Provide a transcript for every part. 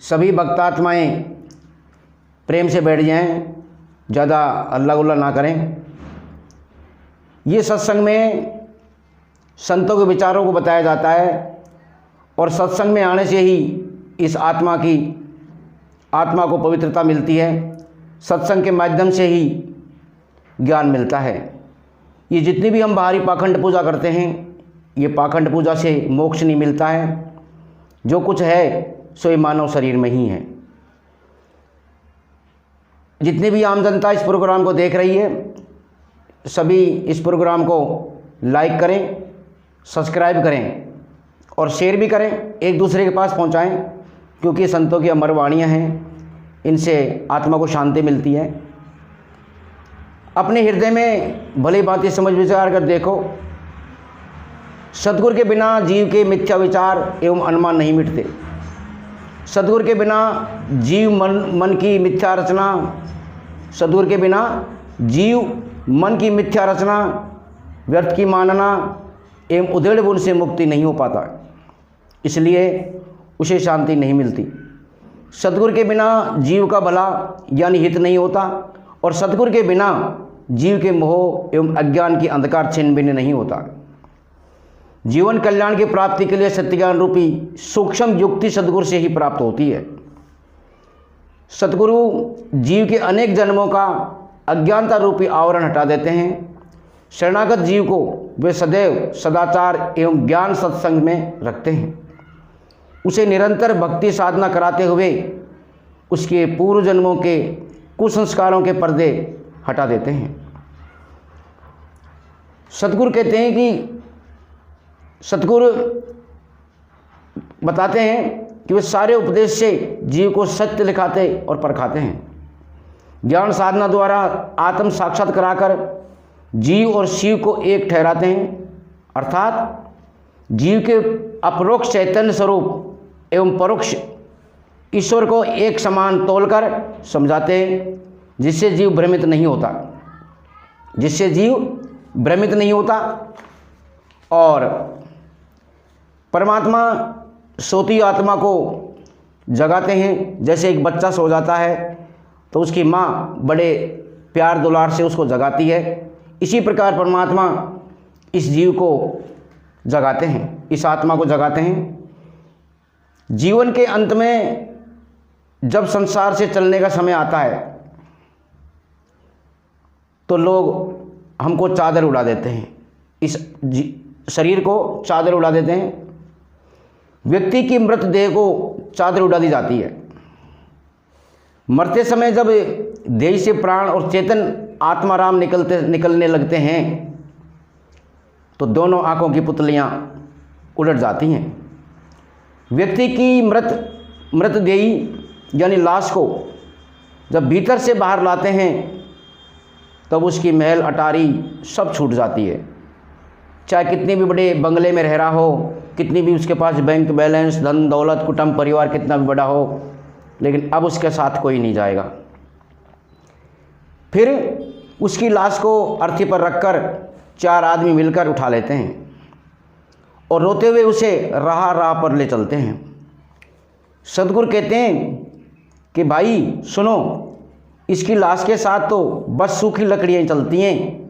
सभी भक्तात्माएं प्रेम से बैठ जाएं, ज़्यादा अल्लाह गुल्ला ना करें। ये सत्संग में संतों के विचारों को बताया जाता है और सत्संग में आने से ही इस आत्मा को पवित्रता मिलती है। सत्संग के माध्यम से ही ज्ञान मिलता है। ये जितनी भी हम बाहरी पाखंड पूजा करते हैं, ये पाखंड पूजा से मोक्ष नहीं मिलता है। जो कुछ है सो ये मानव शरीर में ही है। जितनी भी आम जनता इस प्रोग्राम को देख रही है, सभी इस प्रोग्राम को लाइक करें, सब्सक्राइब करें और शेयर भी करें, एक दूसरे के पास पहुंचाएं, क्योंकि संतों की अमर वाणियाँ हैं, इनसे आत्मा को शांति मिलती है। अपने हृदय में भली बातें समझ विचार कर देखो, सद्गुरु के बिना जीव के मिथ्या विचार एवं अनुमान नहीं मिटते। सद्गुरु के बिना जीव मन की मिथ्या रचना, सद्गुरु के बिना जीव मन की मिथ्या रचना, व्यर्थ की मानना एवं उधेड़ बुन से मुक्ति नहीं हो पाता, इसलिए उसे शांति नहीं मिलती। सद्गुरु के बिना जीव का भला यानी हित नहीं होता और सद्गुरु के बिना जीव के मोह एवं अज्ञान की अंधकार छिन्न भिन्न नहीं होता। जीवन कल्याण की प्राप्ति के लिए सत्य ज्ञान रूपी सूक्ष्म युक्ति सद्गुरु से ही प्राप्त होती है। सद्गुरु जीव के अनेक जन्मों का अज्ञानता रूपी आवरण हटा देते हैं। शरणागत जीव को वे सदैव सदाचार एवं ज्ञान सत्संग में रखते हैं। उसे निरंतर भक्ति साधना कराते हुए उसके पूर्व जन्मों के कुसंस्कारों के पर्दे हटा देते हैं। सद्गुरु कहते हैं कि सद्गुरु बताते हैं कि वे सारे उपदेश से जीव को सत्य लिखाते और परखाते हैं। ज्ञान साधना द्वारा आत्म साक्षात कराकर जीव और शिव को एक ठहराते हैं, अर्थात जीव के अपरोक्ष चैतन्य स्वरूप एवं परोक्ष ईश्वर को एक समान तोलकर समझाते हैं, जिससे जीव भ्रमित नहीं होता और परमात्मा सोती आत्मा को जगाते हैं। जैसे एक बच्चा सो जाता है तो उसकी माँ बड़े प्यार दुलार से उसको जगाती है, इसी प्रकार परमात्मा इस जीव को जगाते हैं, इस आत्मा को जगाते हैं। जीवन के अंत में जब संसार से चलने का समय आता है तो लोग हमको चादर उड़ा देते हैं, इस शरीर को चादर उड़ा देते हैं। व्यक्ति की मृत देह को चादर उड़ा दी जाती है। मरते समय जब देह से प्राण और चेतन आत्माराम निकलने लगते हैं तो दोनों आंखों की पुतलियां उलट जाती हैं। व्यक्ति की मृतदेही यानी लाश को जब भीतर से बाहर लाते हैं तब उसकी महल अटारी सब छूट जाती है। चाहे कितने भी बड़े बंगले में रह रहा हो, कितनी भी उसके पास बैंक बैलेंस, धन दौलत, कुटुंब परिवार कितना भी बड़ा हो, लेकिन अब उसके साथ कोई नहीं जाएगा। फिर उसकी लाश को अर्थी पर रखकर 4 आदमी मिलकर उठा लेते हैं और रोते हुए उसे राह पर ले चलते हैं। सद्गुरु कहते हैं कि भाई सुनो, इसकी लाश के साथ तो बस सूखी लकड़ियाँ चलती हैं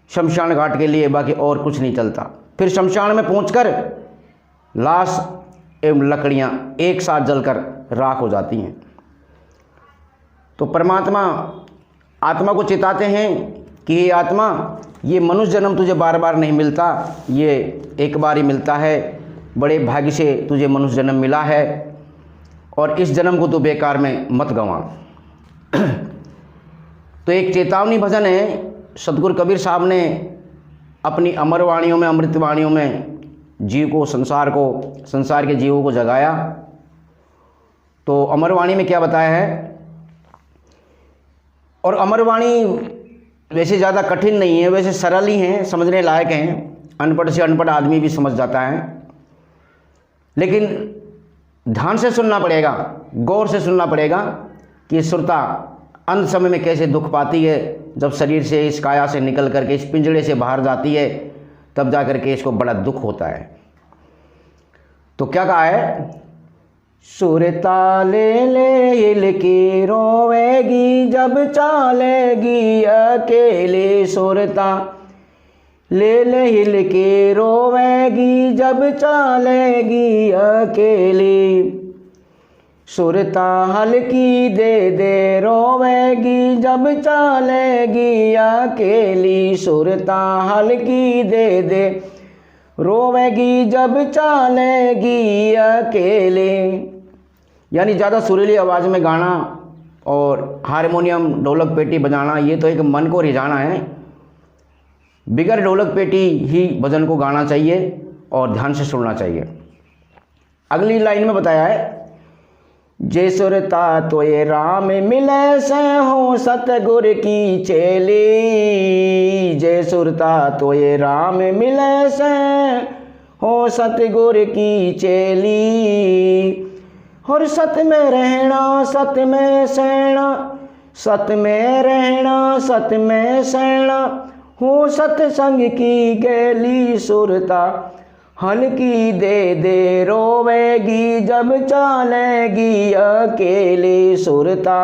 शमशान घाट के लिए, बाकी और कुछ नहीं चलता। फिर शमशान में पहुंचकर लाश एवं लकड़ियां एक साथ जलकर राख हो जाती हैं। तो परमात्मा आत्मा को चिताते हैं कि ये आत्मा, ये मनुष्य जन्म तुझे बार बार नहीं मिलता, ये एक बार ही मिलता है। बड़े भाग्य से तुझे मनुष्य जन्म मिला है और इस जन्म को तो बेकार में मत गंवा। तो एक चेतावनी भजन है, सतगुरु कबीर साहब ने अपनी अमर वाणियों में, अमृत वाणियों में जीव को, संसार के जीवों को जगाया। तो अमर वाणी में क्या बताया है? और अमर वाणी वैसे ज़्यादा कठिन नहीं है, वैसे सरल ही हैं, समझने लायक हैं, अनपढ़ से अनपढ़ आदमी भी समझ जाता है। लेकिन ध्यान से सुनना पड़ेगा, गौर से सुनना पड़ेगा कि श्रोता अंत समय में कैसे दुख पाती है, जब शरीर से, इस काया से निकल करके इस पिंजड़े से बाहर जाती है, तब जा करके इसको बड़ा दुख होता है। तो क्या कहा है? सुरता ले ले हिल के रोवेगी जब चालेगी अकेले। सुरता ले ले हिल के रोवेगी जब चालेगी अकेली। सुरता हल्की दे दे रोवेगी जब चालेगी अकेली। सुरता हल्की दे दे रोवेगी जब चालेगी अकेले। यानी ज़्यादा सुरीली आवाज़ में गाना और हारमोनियम ढोलक पेटी बजाना ये तो एक मन को रिझाना है। बिगर ढोलक पेटी ही भजन को गाना चाहिए और ध्यान से सुनना चाहिए। अगली लाइन में बताया है, जे सुरता तो ये राम मिले से हो सतगुर की चेली। जे सुरता तो ये राम मिले से हो सतगुर की चेली। और सत में रहना सत में सहना, सत में रहना सत में सहना हो सतसंग की गैली। सुरता हल्की दे दे रोवेगी जब चालेगी अकेले। सुरता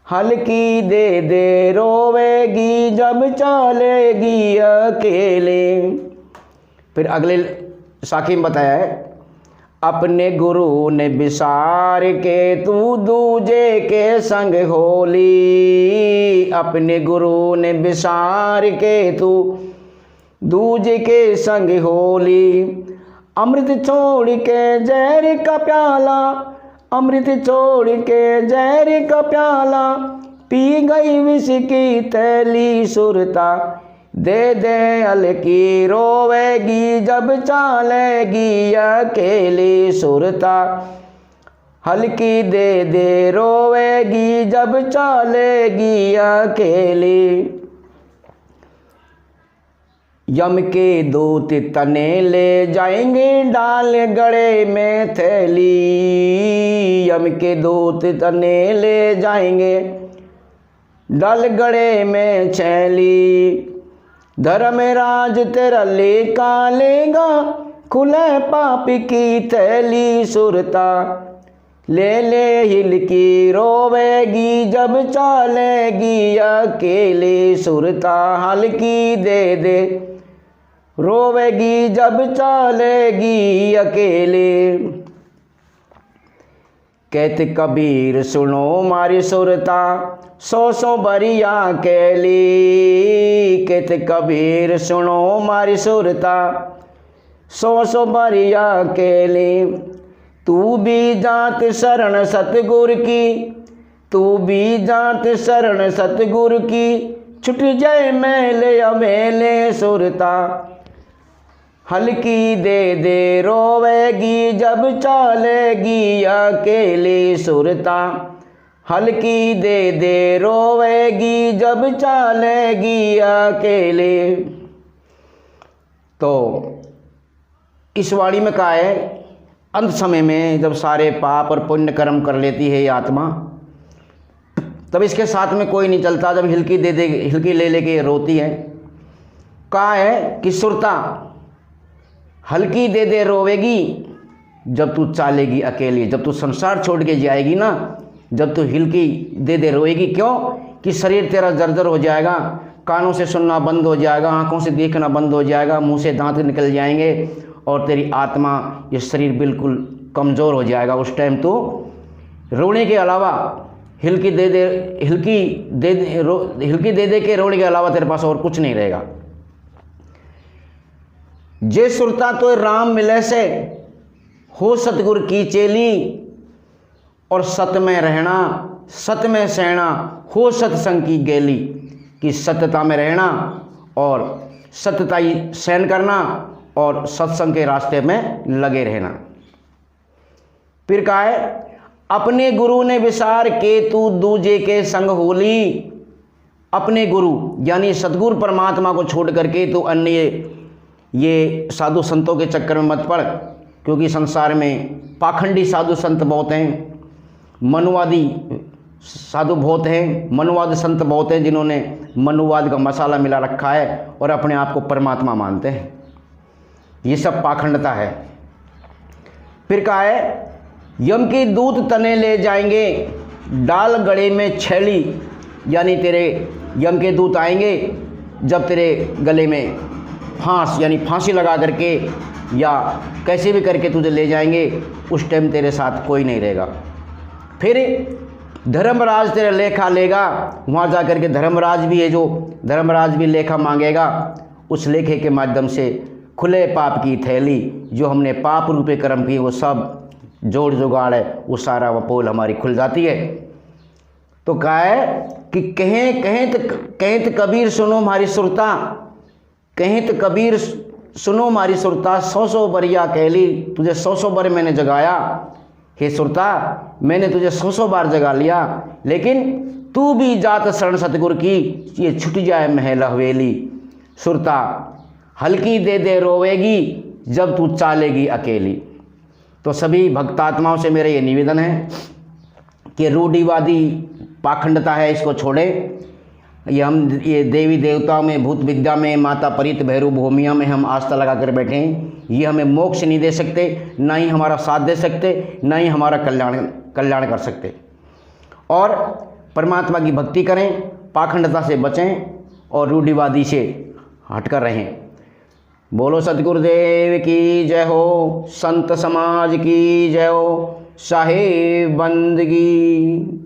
हल्की दे दे रोवेगी जब चालेगी अकेले। फिर अगले साखी में बताया है, अपने गुरु ने विसार के तू दूजे के संग होली। अपने गुरु ने विसार के तू दूजे के संग होली। अमृत छोड़ के जहर का प्याला, अमृत छोड़ के जहर का प्याला पी गई विष की थैली। सुरता दे दे हल्की रोवेगी जब चालेगी अकेली। सुरता हल्की दे दे रोवेगी जब चालेगी अकेली। यम के दूत तने ले जाएंगे डाल गड़े में थैली। यम के दूत तने ले जाएंगे डाल गड़े में छैली। धर्मराज तेरा लेका लेगा खुले पाप की थैली। सुरता ले ले हिल की रोवेगी जब चालेगी अकेले। सुरता हल्की दे दे रोवेगी जब चालेगी अकेले। कहते कबीर सुनो मारी सुरता सौ सौ बरिया कैली। कहते कबीर सुनो मारी सुरता सौ सौ बरिया कैली। तू भी जात शरण सतगुर की, तू भी जात शरण सतगुर की छुट जाए मेले अमेले। सुरता हल्की दे दे रोवेगी जब चालेगी अकेली। सुरता हल्की दे दे रोवेगी जब चालेगी अकेले। तो इस वाणी में कहा है, अंत समय में जब सारे पाप और पुण्य कर्म कर लेती है ये आत्मा, तब इसके साथ में कोई नहीं चलता। जब हिलकी दे दे हिलकी ले लेके रोती है, कहा है कि सुरता हल्की दे दे रोवेगी जब तू चालेगी अकेली। जब तू संसार छोड़ के जाएगी ना, जब तू हिलकी दे दे रोएगी। क्यों? कि शरीर तेरा जर्जर हो जाएगा, कानों से सुनना बंद हो जाएगा, आंखों से देखना बंद हो जाएगा, मुंह से दांत निकल जाएंगे और तेरी आत्मा ये शरीर बिल्कुल कमज़ोर हो जाएगा। उस टाइम तो रोने के अलावा हिलकी दे दे के रोने के अलावा तेरे पास और कुछ नहीं रहेगा। जे सुरता तो राम मिले से हो सतगुर की चेली। और सत में रहना सत में सहना हो सत्संग की गैली। कि सत्यता में रहना और सत्यता ही सहन करना और सत्संग के रास्ते में लगे रहना। फिर कहा है, अपने गुरु ने विसार के तू दूजे के संग होली। अपने गुरु यानी सतगुरु परमात्मा को छोड़ करके तू अन्य ये साधु संतों के चक्कर में मत पड़। क्योंकि संसार में पाखंडी साधु संत बहुत हैं, मनुवादी साधु बहुत हैं, मनुवाद संत बहुत हैं जिन्होंने मनुवाद का मसाला मिला रखा है और अपने आप को परमात्मा मानते हैं। ये सब पाखंडता है। फिर कहा है, यम के दूत तने ले जाएंगे, डाल गले में छैली, यानी तेरे यम के दूत आएंगे जब तेरे गले में फांस यानी फांसी लगा करके या कैसे भी करके तुझे ले जाएंगे, उस टाइम तेरे साथ कोई नहीं रहेगा। फिर धर्मराज तेरा लेखा लेगा, वहाँ जा कर के धर्मराज भी है, जो धर्मराज भी लेखा मांगेगा। उस लेखे के माध्यम से खुले पाप की थैली, जो हमने पाप रूपे कर्म किए वो सब जोड़ जुगाड़ है, वो सारा वो पोल हमारी खुल जाती है। तो कहा है कि कहें तो कबीर सुनो हमारी सुरता, कहें तो कबीर सुनो हमारी सुरता, 100 बरिया कहली, तुझे 100 बार मैंने जगाया। हे सुरता, मैंने तुझे 100 बार जगा लिया, लेकिन तू भी जात शरण सतगुर की, ये छुट जाए महल हवेली। सुरता हल्की दे दे रोवेगी, जब तू चालेगी अकेली। तो सभी भक्तात्माओं से मेरा ये निवेदन है कि रूढ़िवादी पाखंडता है, इसको छोड़ें। ये देवी देवताओं में, भूत विद्या में, माता परित भैरव भूमिया में हम आस्था लगा कर बैठे हैं। ये हमें मोक्ष नहीं दे सकते, ना ही हमारा साथ दे सकते, ना ही हमारा कल्याण कर सकते। और परमात्मा की भक्ति करें, पाखंडता से बचें और रूढ़िवादी से हटकर रहें। बोलो सतगुरुदेव की जय हो, संत समाज की जय हो, साहेब बंदगी।